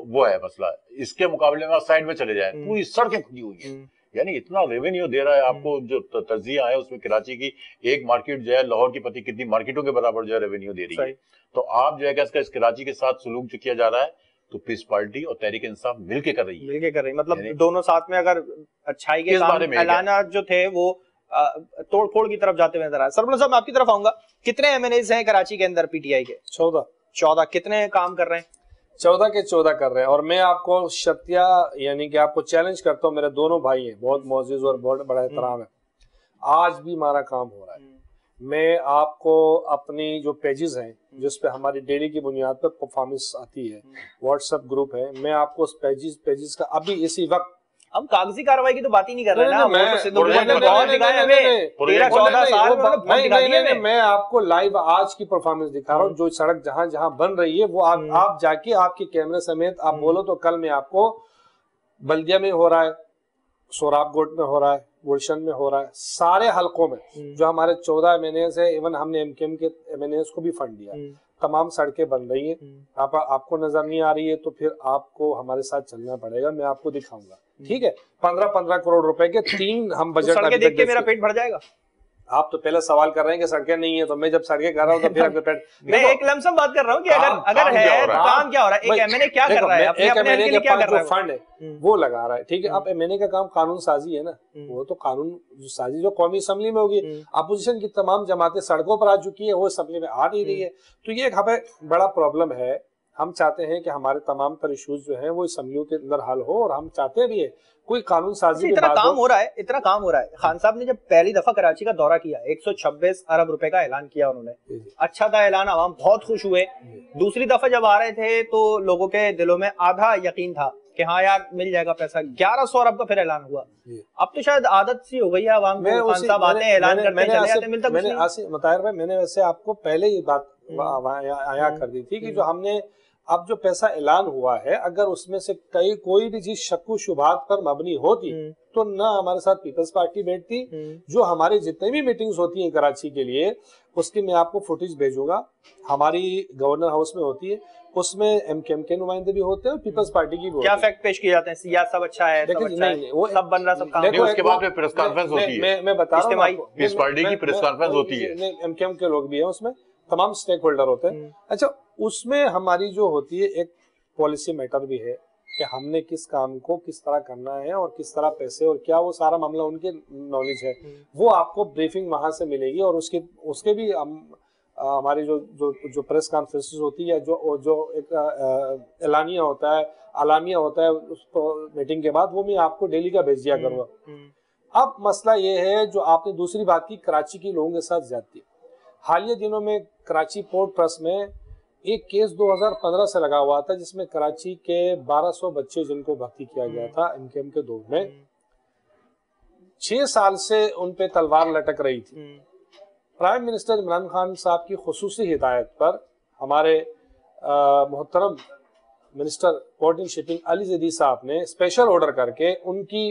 S3: वो है मसला। इसके मुकाबले में साइड में चले जाए, पूरी सड़कें खुली हुई है, यानी इतना रेवेन्यू दे रहा है आपको। जो तर्जिया है उसमें कराची की एक मार्केट जो है लाहौर की पति कितनी मार्केटों के बराबर जो है रेवेन्यू दे रही है। तो आप जो है इस कराची के साथ सलूक जो किया जा रहा है तो पीस पार्टी और तहरीक इंसाफ मिलके कर रही है,
S1: मतलब दोनों साथ में अगर अच्छाई के ऐलान जो थे वो तोड़ फोड़ की तरफ जाते हुए नजर आए। सरमन साहब, आपकी तरफ आऊंगा, कितने MNAs हैं कराची के अंदर PTI के? 14। कितने काम कर रहे हैं?
S2: 14 के 14 कर रहे हैं। और मैं आपको शर्तिया यानी कि आपको चैलेंज करता हूँ, मेरे दोनों भाई हैं, बहुत मोअज़्ज़िज़ और बहुत बड़ा एहतराम है, आज भी हमारा काम हो रहा है। मैं आपको अपनी जो पेजेस हैं जिस पे हमारी डेली की बुनियाद पर परफॉर्मेंस आती है, व्हाट्सएप ग्रुप है, मैं आपको उस पेजेस का अभी इसी वक्त,
S1: हम कागजी कार्रवाई की तो बात ही नहीं कर रहे ना,
S2: मैं आपको लाइव आज की परफॉर्मेंस दिखा रहा हूँ। जो सड़क जहाँ जहाँ बन रही है वो आप जाके आपके कैमरे समेत आप बोलो तो कल मैं आपको बल्दिया में हो रहा है, सोराबकोट में हो रहा है, गुलशन में हो रहा है, सारे हलकों में जो हमारे 14 MNAs है, इवन हमने MKM के MNAs को भी फंड दिया, तमाम सड़कें बन रही हैं। आपको नजर नहीं आ रही है तो फिर आपको हमारे साथ चलना पड़ेगा, मैं आपको दिखाऊंगा, ठीक है। 15-15 करोड़ रुपए के 3 हम बजट
S1: सड़कें देख के मेरा पेट भर जाएगा।
S2: आप तो पहले सवाल कर रहे हैं कि सड़कें नहीं है, तो मैं जब सड़कें कर रहा हूँ तो फिर आपके पेट
S1: मैं एक लमसम बात कर रहा हूँ कि अगर है तो काम क्या हो रहा है, एक MNA क्या कर रहा है,
S2: एक MNA के पास जो फंड है वो लगा रहा है, ठीक है। अब MNA का काम कानून साजी है ना, वो तो कानून साजी जो कौमी असम्बली में होगी, अपोजिशन की तमाम जमातें सड़कों पर आ चुकी है, वो असम्बली में आ नहीं रही है, तो ये एक हमें बड़ा प्रॉब्लम है। हम चाहते हैं कि हमारे तमाम तर इशूज जो है वो असम्बलियों के अंदर हल हो, और हम चाहते भी है कोई कानून साजी
S1: इतना काम हो रहा है। खान साहब ने जब पहली दफा कराची का दौरा किया, 126 अरब रुपए का ऐलान किया उन्होंने, अच्छा था ऐलान, आवाम बहुत खुश हुए। दूसरी दफा जब आ रहे थे तो लोगों के दिलों में आधा यकीन था कि हाँ यार मिल जाएगा पैसा। 1100 अरब का फिर ऐलान हुआ। अब तो शायद आदत सी हो गई है आवाम को, खान साहब आते हैं ऐलान करते हैं चले जाते हैं, मिलता कुछ नहीं।
S2: मुताहिर भाई मैंने वैसे आपको पहले ही बात आया कर दी थी कि जो हमने अब जो पैसा ऐलान हुआ है, अगर उसमें से कोई भी चीज शक्कू शुबात पर मबनी होती तो ना हमारे साथ पीपल्स पार्टी बैठती। जो हमारे जितने भी मीटिंग्स होती हैं कराची के लिए, उसकी मैं आपको फुटेज भेजूंगा, हमारी गवर्नर हाउस में होती है, उसमें एमकेएम के नुमाइंदे भी होते हैं और पीपल्स पार्टी की भी।
S1: क्या फैक्ट पेश किए जाते हैं? सियासत सब अच्छा है, सब अच्छा है, वो सब बन रहा, सब काम।
S3: उसके बाद में प्रेस कॉन्फ्रेंस होती है,
S2: मैं बता रहा हूं,
S3: पीपल्स पार्टी की प्रेस कॉन्फ्रेंस होती है,
S2: एमकेएम के लोग भी हैं उसमें, तमाम स्टेक होल्डर होते हैं। अच्छा, उसमें हमारी जो होती है एक पॉलिसी मैटर भी है कि हमने किस काम को किस तरह करना है और किस तरह पैसे और क्या, वो सारा मामला उनके नॉलेज है, वो आपको ब्रीफिंग वहां से मिलेगी। और उसके भी हमारी जो प्रेस कॉन्फ्रेंसेस होती है, जो एक एलानिया होता है, आलामिया होता है उस मीटिंग के बाद, वो मैं आपको डेली का भेज दिया करूंगा। अब मसला ये है जो आपने दूसरी बात की, कराची के लोगों के साथ ज्यादती। हालिया दिनों में कराची पोर्ट ट्रस्ट में एक केस 2015 से लगा हुआ था, जिसमें कराची के 1200 बच्चे जिनको भर्ती किया गया था एमकेएम के दौर में, 6 साल से उन पे तलवार लटक रही थी। प्राइम मिनिस्टर इमरान खान साहब की खुसूसी हिदायत पर हमारे मोहतरम minister port and shipping Ali Zaidi साहब ने स्पेशल ऑर्डर करके उनकी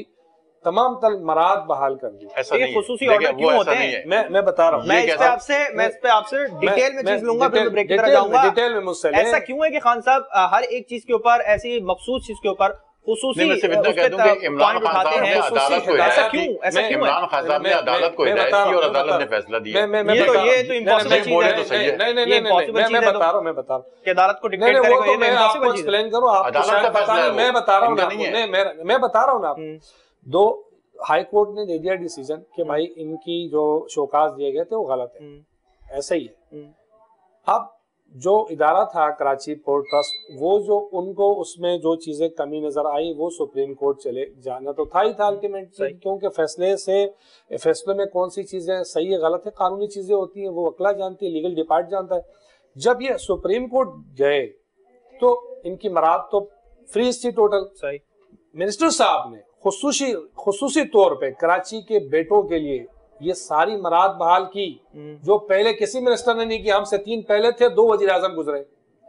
S2: तमाम मराद बहाल कर दी।
S1: ये खुसूसी ऑर्डर क्यों होते हैं?
S2: मैं बता रहा हूँ,
S1: मैं इस पे आपसे डिटेल में चीज लूंगा, फिर ब्रेक की तरफ जाऊंगा।
S2: डिटेल में मुझसे
S1: ऐसा क्यों है कि खान साहब हर एक चीज के ऊपर, ऐसी मखसूस चीज के ऊपर खुसूसी
S3: इमरान खान साहब ने अदालत को
S1: ऐसा क्यों
S3: इमरान खान साहब ने अदालत को हिदायत की और अदालत ने फैसला दिया।
S1: ये तो इम्पॉसिबल चीज है।
S3: तो सही है।
S2: मैं बता रहा हूँ कि
S1: अदालत को डिक्टेट करेगा, ये
S2: मैं आपको एक्सप्लेन करूं, आपको शायद पता नहीं, मैं बता रहा हूँ ना, मैं बता रहा हूँ ना। दो हाई कोर्ट ने दे दिया डिसीजन कि भाई इनकी जो शोकाज दिए गए थे वो गलत है, ऐसा ही है। अब जो इदारा था कराची पोर्ट ट्रस्ट, वो जो उनको उसमें जो चीजें कमी नजर आई, वो सुप्रीम कोर्ट चले जाना तो था ही था अल्टीमेटली, क्योंकि फैसले में कौन सी चीजें सही है गलत है, कानूनी चीजें होती हैं वो वकला जानती है, लीगल डिपार्ट जानता है। जब ये सुप्रीम कोर्ट गए तो इनकी मराद तो फ्रीज थी टोटल।
S1: सही।
S2: मिनिस्टर साहब ने खुसूसी तौर पे कराची के बेटों के लिए ये सारी मराद बहाल की, जो पहले किसी मिनिस्टर ने नहीं की। हमसे 3 पहले थे, 2 वजीर आजम गुजरे,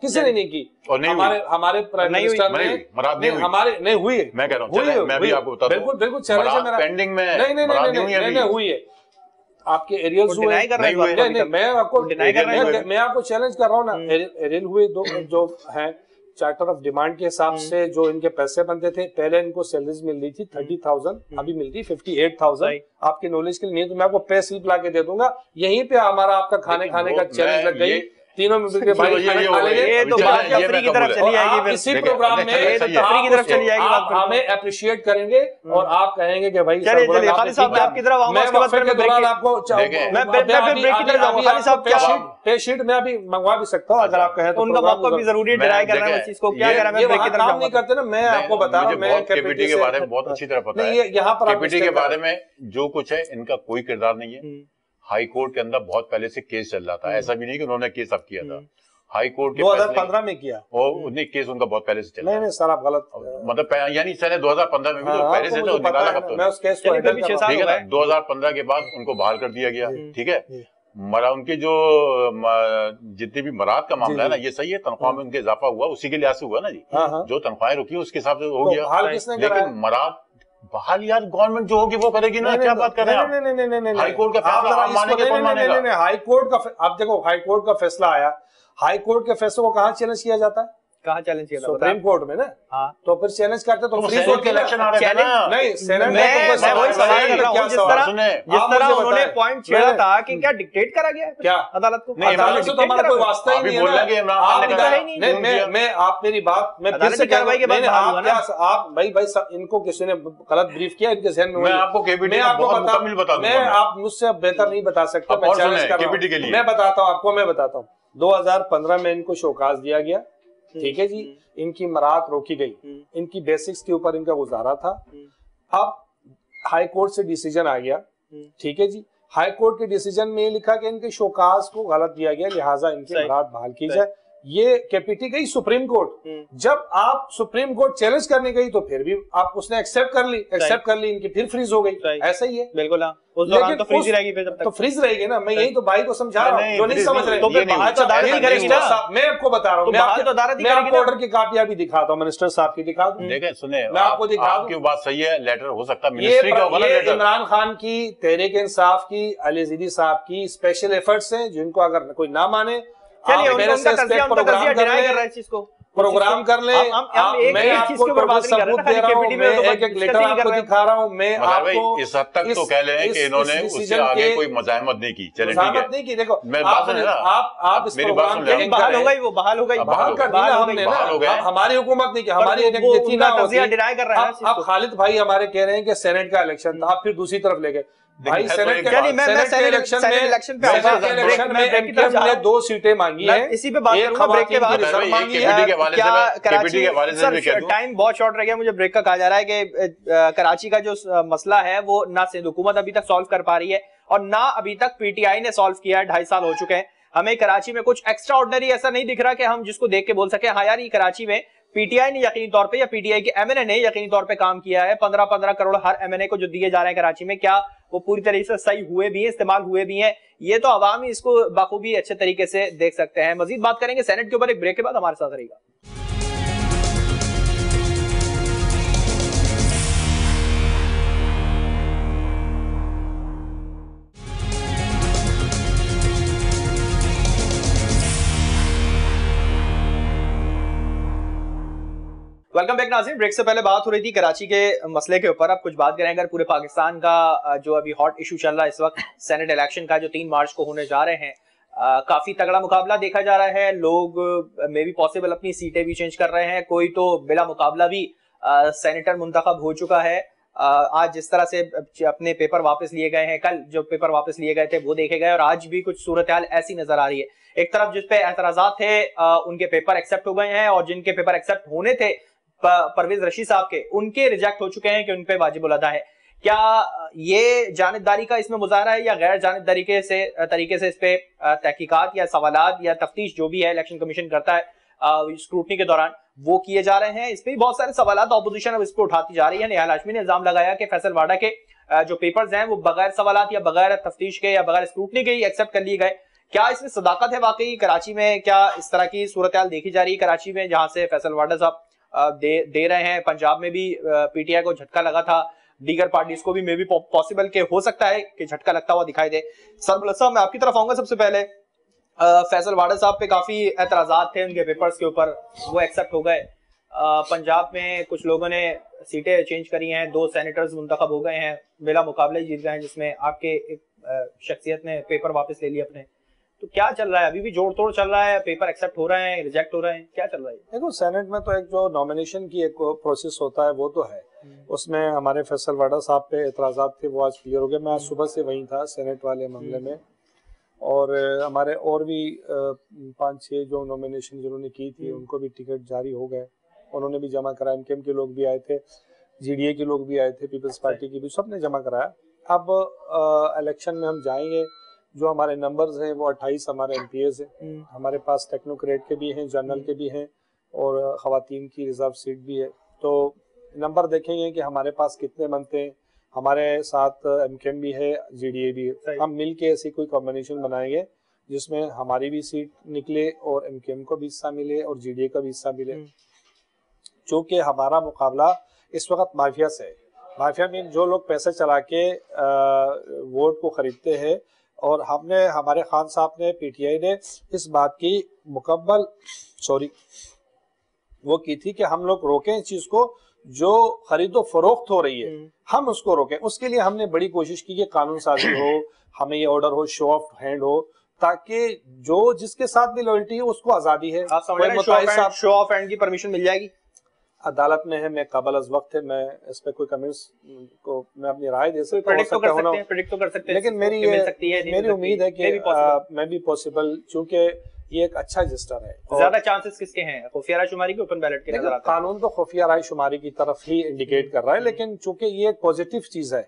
S2: किसी ने नहीं की।
S3: और नहीं
S2: हमारे प्राइम मिनिस्टर ने हमारे नहीं हुई है।
S3: मैं कह रहा हूं, मैं भी आपको बता दूं,
S2: बिल्कुल चैलेंज है मेरा,
S3: पेंडिंग में
S2: नहीं हुई है। आपके एरियल्स हुए, मैं आपको चैलेंज कर रहा हूँ ना, एरियल हुए जो है चार्टर ऑफ डिमांड के हिसाब से जो इनके पैसे बनते थे, पहले इनको सैलरीज मिल रही थी 30,000, अभी मिलती है 58,000। आपके नॉलेज के लिए नहीं तो मैं आपको पे स्लिप ला के दे दूंगा। यहीं पे हमारा आपका खाने का चैलेंज लग गई, तीनों में मिलकर भाई
S1: ये तो बात तफरी की तरफ चली जाएगी,
S2: इसी प्रोग्राम में
S1: तफरी की तरफ चली जाएगी,
S2: आप हमें अप्रिशिएट करेंगे और आप कहेंगे कि भाई
S1: चलिए खालिद साहब मैं आपकी तरफ आऊंगा, उसके बाद फिर मैं
S2: दौरान आपको
S1: मैं ब्रेक की तरफ जाऊंगा। खालिद साहब
S2: पे शीट मैं अभी मंगवा भी सकता हूं अगर आप कहें तो।
S1: उनका मौका भी जरूरी है, डिनाई करना है उस चीज को, क्या कह रहा है, मैं ब्रेक की तरफ जाऊंगा।
S2: नहीं करते ना, मैं आपको बता रहा हूं, मैं
S3: केपीटी के बारे में बहुत अच्छी तरह पता है।
S2: यहाँ पर
S3: केपीटी के बारे में जो कुछ है, इनका कोई किरदार नहीं है। हाई कोर्ट के अंदर बहुत पहले से केस चल रहा था, ऐसा भी नहीं कि उन्होंने केस अब किया था। हाई कोर्ट के
S2: 2015 में किया,
S3: और उन्हें केस उनका बहुत पहले से चला।
S2: नहीं सर आप गलत,
S3: मतलब यानी चले 2015 में भी तो पहले से तो निकाला कब तो
S2: मैं उस केस को
S3: ठीक है ना। 2015 के बाद उनको बहाल कर दिया गया, ठीक है। उनके जो जितनी भी मराद का मामला है ना, ये सही है, तनख्वाह में उनके इजाफा हुआ, उसी के लिहाज से हुआ ना जी। जो तनख्वाहें रुकी उसके हिसाब से हो गया, लेकिन मराद बहाल यार गवर्नमेंट जो होगी वो करेगी ना। क्या बात कर रहे हैं आप? हाई कोर्ट का फैसला मानेंगे कौन मानेगा?
S2: हाई कोर्ट का आप देखो, हाई कोर्ट का फैसला आया, हाई कोर्ट के फैसले को कहाँ चैलेंज किया जाता है?
S1: कहाँ चैलेंज किया जाता है?
S2: सुप्रीम कोर्ट में ना। हाँ, तो फिर चैलेंज करते तो फ्री कोर्ट के इलेक्शन आ रहे हैं ना। नहीं, सेनेट में
S1: मैं वही सवाल कर रहा हूं, जिस तरह उन्होंने पॉइंट छेड़ा था कि क्या डिक्टेट करा गया क्या अदालत को?
S2: अदालत से तो हमारा कोई वास्ता ही नहीं है। मैं आप मेरी बात मैं फिर से कार्रवाई के बाद आप भाई इनको किसी ने गलत ब्रीफ किया, इनके जहन में।
S3: मैं आपको केपीटी बता
S2: मैं आप मुझसे बेहतर नहीं बता सकता, मैं चैलेंज कर रहा हूं। मैं बताता हूँ आपको, मैं बताता हूँ। 2015 में इनको शोकाज दिया गया, ठीक है जी। इनकी मराद रोकी गई, इनकी बेसिक्स के ऊपर इनका गुजारा था। अब हाई कोर्ट से डिसीजन आ गया, ठीक है जी। हाई कोर्ट के डिसीजन में लिखा कि इनके शोकाज को गलत दिया गया, लिहाजा इनकी मराद बहाल की जाए। ये केपीटी गई सुप्रीम कोर्ट, जब आप सुप्रीम कोर्ट चैलेंज करने गई तो फिर भी आप उसने एक्सेप्ट कर ली इनकी फिर फ्रीज हो गई। ऐसा ही है
S1: बिल्कुल। उस दौरान तो फ्रीज रहेगी फिर, जब तक
S2: तो फ्रीज रहेगी ना। मैं यही तो भाई को समझा रहा हूँ जो नहीं समझ रहे।
S1: तो फिर बाहर तो अदालत नहीं करेगी ना।
S2: मैं आपको बता रहा हूँ, मैं आपको ऑर्डर की कापियां भी दिखाता हूँ, मिनिस्टर साहब की दिखा दूं।
S3: देखें सुने,
S2: मैं आपको दिखा दूं।
S3: आपकी बात सही है, लेटर हो सकता है मिनिस्ट्री का होगा ना लेटर।
S2: इमरान खान की, तहरीक इंसाफ की, अली ज़ीदी साहब की स्पेशल एफर्ट्स हैं, जिनको अगर कोई ना माने प्रोग्राम कर ले। मैं आपको सबूत दे रहा हूँ, मैं एक लेटर आपको दिखा रहा हूँ। मैं आपको
S3: इस हद तक तो कह लें कि इन्होंने उससे आगे कोई मज़ाहमत नहीं की। चलें ठीक है,
S2: नहीं की। देखो
S3: मैं बात सुन रहा,
S2: आप इस प्रोग्राम के
S1: बहाल हो गई, वो बहाल हो गई,
S2: बहाल कर दिया हमने ना। हमारी हुकूमत नहीं की, हमारी थी ना होती। अब खालिद भाई हमारे कह रहे हैं कि सेनेट का इलेक्शन था, आप फिर दूसरी तरफ ले गए भाई। सेनेट के इलेक्शन में एमकेएम ने 2 सीटें मांगी है।
S1: इसी पे बात करूंगा ब्रेक के बाद। टाइम बहुत शॉर्ट रह गया, मुझे ब्रेक का कहा जा रहा है कि कराची का जो मसला है वो ना सिंध हुकूमत अभी तक सॉल्व कर पा रही है और ना अभी तक पीटीआई ने सॉल्व किया है। 2.5 साल हो चुके हैं। हमें कराची में कुछ एक्स्ट्रा ऑर्डिनरी ऐसा नहीं दिख रहा कि हम जिसको देख के बोल सके हाँ यार ये कराची में पीटीआई ने यकीनी तौर पे या पीटीआई के एमएनए ने यकीनी तौर पे काम किया है। 15-15 करोड़ हर एमएनए को जो दिए जा रहे हैं कराची में, क्या वो पूरी तरीके से सही हुए भी हैं, इस्तेमाल हुए भी हैं? ये तो अवाम ही इसको बाखूबी अच्छे तरीके से देख सकते हैं। मजीद बात करेंगे सेनेट के ऊपर एक ब्रेक के बाद। हमारे साथ रहेगा। वेलकम बैक नाज़रीन। ब्रेक से पहले बात हो रही थी कराची के मसले के ऊपर। अब कुछ बात करें अगर पूरे पाकिस्तान का जो अभी हॉट इशू चल रहा है इस वक्त, सेनेट इलेक्शन का जो 3 मार्च को होने जा रहे हैं। काफी तगड़ा मुकाबला देखा जा रहा है। लोग मे बी पॉसिबल अपनी सीटें भी चेंज कर रहे हैं, कोई तो बिला मुकाबला भी सेनेटर मुंतखब हो चुका है। आज जिस तरह से अपने पेपर वापस लिए गए हैं, कल जो पेपर वापस लिए गए थे वो देखे गए और आज भी कुछ सूरत हाल ऐसी नजर आ रही है। एक तरफ जिस पे एतराजात थे उनके पेपर एक्सेप्ट हो गए हैं और जिनके पेपर एक्सेप्ट होने थे परवेज रशीद साहब के, उनके रिजेक्ट हो चुके हैं कि उनपे वाजिबुल अदा है। क्या ये जानिबदारी का इसमें मुजाहरा है या गैर जानिबदारी तरीके से इस पे तहकीकात या सवालात या तफ्तीश जो भी है इलेक्शन कमीशन करता है स्क्रूटनी के दौरान वो किए जा रहे हैं? इस पे बहुत सारे सवालात ऑपोजिशन अब इस पे उठाती जा रही है। निहाल हाशमी ने इल्जाम लगाया कि फैसल वाडा के जो पेपर्स हैं वो बगैर सवालात या बगैर तफ्तीश के या बगैर स्क्रूटनी के ही एक्सेप्ट कर लिए गए। क्या इसमें सदाकत है वाकई? कराची में क्या इस तरह की सूरत हाल देखी जा रही है कराची में, जहां से फैसल वाडा साहब दे रहे हैं? पंजाब में भी पीटीआई को झटका लगा था, दीगर पार्टीज को भी मे बी पॉसिबल के हो सकता है कि झटका लगता हुआ दिखाई दे। सरबलत साहब मैं आपकी तरफ आऊंगा। सबसे पहले फैसल वाडा साहब पे काफी एतराजात थे उनके पेपर्स के ऊपर, वो एक्सेप्ट हो गए। पंजाब में कुछ लोगों ने सीटें चेंज करी हैं, 2 सेनेटर्स मुंतखब हो गए हैं, बिला मुकाबले जीत गए हैं, जिसमें आपके एक शख्सियत ने पेपर वापस ले लिए अपने। तो क्या चल रहा है? अभी भी जोड़ तोड़ चल रहा है, पेपर एक्सेप्ट हो रहे हैं, रिजेक्ट हो रहे हैं, क्या चल रहा है?
S2: देखो सेनेट में तो एक जो नॉमिनेशन की एक प्रोसेस होता है वो तो है, उसमें हमारे फैसल वाडा साहब पे एतराजात थे, वो आज क्लियर हो गए। मैं आज सुबह से वहीं था सेनेट वाले मामले में, और हमारे और भी 5-6 जो नॉमिनेशन जिन्होंने की थी उनको भी टिकट जारी हो गए, उन्होंने भी जमा कराया। एमकेएम के लोग भी आए थे, जीडीए के लोग भी आए थे, पीपल्स पार्टी की भी, सबने जमा कराया। अब इलेक्शन में हम जाएंगे, जो हमारे नंबर्स हैं वो 28 हमारे एमपीएस हैं, हमारे पास टेक्नोक्रेट के भी हैं, जनरल के भी हैं और खवातीन की रिजर्व सीट भी है। तो नंबर देखेंगे कि हमारे पास कितने बनते हैं। हमारे साथ एमकेएम भी है, जीडीए भी है, हम मिल के ऐसी कोई कॉम्बिनेशन बनाएंगे जिसमें हमारी भी सीट निकले और एमकेएम को भी हिस्सा मिले और जीडीए का भी हिस्सा मिले। चूँकि हमारा मुकाबला इस वक्त माफिया से है। माफिया में जो लोग पैसे चला के वोट को खरीदते हैं, और हमने, हमारे खान साहब ने, पीटीआई ने इस बात की मुकम्मल वो की थी कि हम लोग रोकें इस चीज को, जो खरीदो फरोख्त हो रही है हम उसको रोकें। उसके लिए हमने बड़ी कोशिश की कि कानून साजी हो, हमें ये ऑर्डर हो, शो ऑफ हैंड हो, ताकि जो जिसके साथ भी लॉयल्टी है उसको आजादी है।
S1: आप समझ रहे हैं शो ऑफ हैंड की परमिशन मिल जाएगी?
S2: अदालत में है, मैं काबिल अज़ वक्त है, मैं इस पे कोई कमेंट्स को मैं अपनी राय दे सकता हूं,
S1: प्रेडिक्ट तो कर सकते हैं,
S2: लेकिन मेरी उम्मीद है कि मैं भी पॉसिबल, चूंकि ये एक अच्छा रजिस्टर है।
S1: ज्यादा चांसेस किसके हैं, खुफिया रायशुमारी के, ओपन बैलेट के? नजर आता है
S2: कानून तो खुफिया रायशुमारी की तरफ ही इंडिकेट कर रहा है, लेकिन चूंकि ये एक पॉजिटिव चीज है,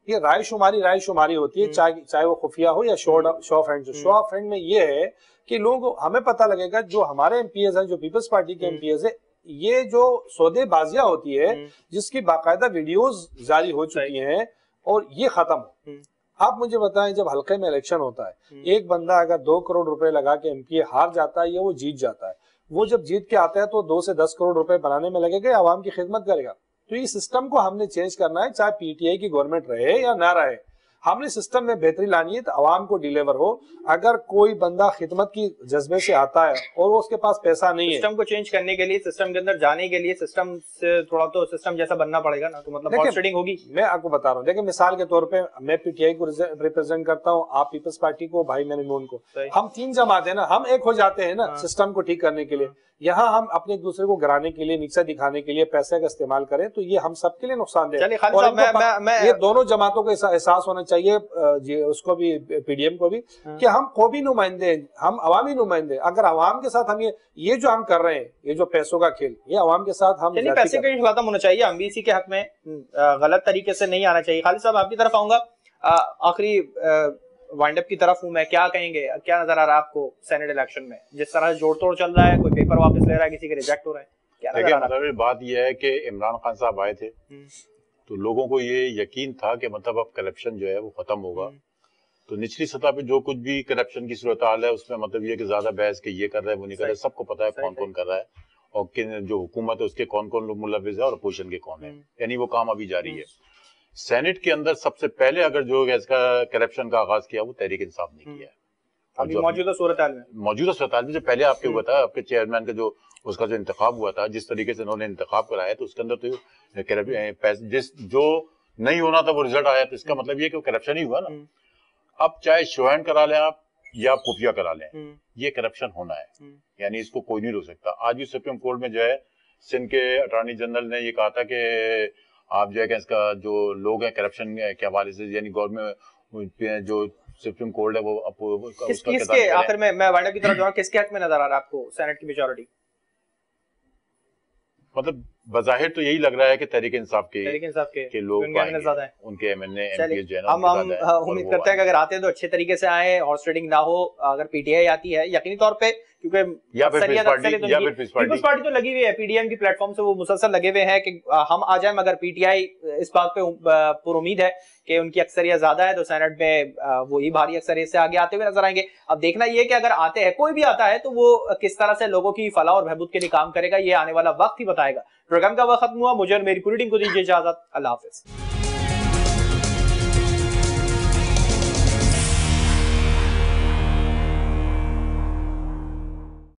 S2: ये रायशुमारी होती है, चाहे वो खुफिया हो या show off hand. Show off hand में ये है कि लोग, हमें पता लगेगा जो हमारे एमपीएस हैं, जो पीपल्स पार्टी के एमपीएस है, ये जो सौदेबाजियां होती है जिसकी बाकायदा वीडियोस जारी हो चुकी हैं, और ये खत्म हो। आप मुझे बताएं, जब हल्के में इलेक्शन होता है, एक बंदा अगर 2 करोड़ रुपए लगा के एमपीए हार जाता है या वो जीत जाता है, वो जब जीत के आता है तो 2 से 10 करोड़ रुपए बनाने में लगेगा, आवाम की खिदमत करेगा। तो ये सिस्टम को हमने चेंज करना है, चाहे पीटीआई की गवर्नमेंट रहे या ना रहे, हमने सिस्टम में बेहतरी लानी है तो आवाम को डिलीवर हो। अगर कोई बंदा खिदमत की जज्बे से आता है और वो उसके पास पैसा नहीं है,
S1: सिस्टम को चेंज करने के लिए, सिस्टम के अंदर जाने के लिए, सिस्टम से थोड़ा तो सिस्टम जैसा बनना पड़ेगा ना, तो मतलब कॉन्स्टिट्यूटिंग होगी।
S2: मैं आपको बता रहा हूँ, देखिए मिसाल के तौर पे मैं पीटीआई को रिप्रेजेंट करता हूँ, आप पीपल्स पार्टी को, भाई मैंने नून को, हम 3 जमात है ना, हम एक हो जाते हैं ना सिस्टम को ठीक करने के लिए। यहाँ हम अपने एक दूसरे को गिराने के लिए, नीचा दिखाने के लिए पैसे का इस्तेमाल करें तो ये हम सबके लिए नुकसानदेह है। ये दोनों जमातों को एहसास होना चाहिए, उसको भी, पीडीएम को भी, कि हम कौमी नुमाइंदे, हम अवामी नुमाइंदे। अगर अवाम के साथ हम ये जो हम कर रहे हैं, ये जो पैसों का खेल, ये अवाम के साथ हम
S1: पैसे का खत्म होना चाहिए, हम भी इसी के हक में, गलत तरीके से नहीं आना चाहिए। खालिद साहब, आपकी तरफ आऊंगा, आखिरी वाइंड अप की तरफ हूं मैं, क्या कहेंगे, क्या नजर आ रहा है आपको सेनेट इलेक्शन में? जिस तरह से जोड़ तोड़ चल रहा है, कोई पेपर वापस ले रहा है, किसी के रिजेक्ट हो रहा है, क्या नजर आ रहा है?
S3: मतलब बात यह है कि इमरान खान साहब आए थे तो लोगों को ये यकीन था कि मतलब अब करप्शन जो है वो खत्म होगा। तो निचली सतह पे जो कुछ भी करप्शन की सूरत हाल है उसमें मतलब ये कि ज्यादा बहस के ये कर रहे हैं वो नहीं कर रहे, सबको पता है कौन कौन कर रहा है और किन जो हुकूमत है उसके कौन कौन लोग मुलविस है और अपोजिशन के कौन है, यानी वो काम अभी जारी है। सेनेट के अंदर सबसे पहले अगर जो इसका करप्शन का आगाज किया वो तहरीक इंसाफ ने किया है।
S1: अभी मौजूदा सूरत हाल में जो पहले आपके हुआ था, आपके चेयरमैन का जो उसका जो इंतखाब हुआ था, जिस तरीके से उन्होंने इंतखाब कराया तो उसके अंदर तो जिस जो नहीं होना था वो रिजल्ट आया, तो इसका मतलब ये कि करप्शन ही हुआ ना। अब चाहे शो हैंड करा लें आप या खुफिया करा लें, ये करप्शन होना है, यानी इसको कोई नहीं रोक सकता। आज भी सुप्रीम कोर्ट में जो है सिंध के अटॉर्नी जनरल ने ये कहा था कि आप जो है कि इसका जो लोग हैं करप्शन के हवाले से, यानी गवर्नमेंट जो सुप्रीम कोर्ट है वो किसके आखिर में, मैं वाइंड अप की तरफ जाऊंगा, किसके हक में नजर आ रहा है आपको सेनेट की मेजॉरिटी?
S3: मतलब बज़ाहिर तो यही लग रहा है कि तहरीक इंसाफ के लोग
S1: ज्यादा है,
S3: उनके एमएनए एमपी जो है ना,
S1: हम उम्मीद करते हैं कि अगर आते हैं तो अच्छे तरीके से आए, हॉर्स ट्रेडिंग ना हो। अगर पीटीआई आती है यकीनी तौर पे, क्योंकि पीपल्स पार्टी तो लगी हुई है, पीडीएम की प्लेटफॉर्म से वो मुसलसल लगे हुए हैं कि हम आ जाए, मगर पीटीआई इस बात पे पुरुमीद है कि उनकी अक्सरियत ज्यादा है, तो सेनेट में वो ही भारी अक्सरियत से आगे आते हुए नजर आएंगे। अब देखना ये कि अगर आते हैं, कोई भी आता है, तो वो किस तरह से लोगों की फलाह और बहबूद के लिए काम करेगा, ये आने वाला वक्त ही बताएगा। प्रोग्राम का वक्त खत्म हुआ, मुझे और मेरी पूरी टीम को दीजिए इजाजत। अल्लाह हाफिज।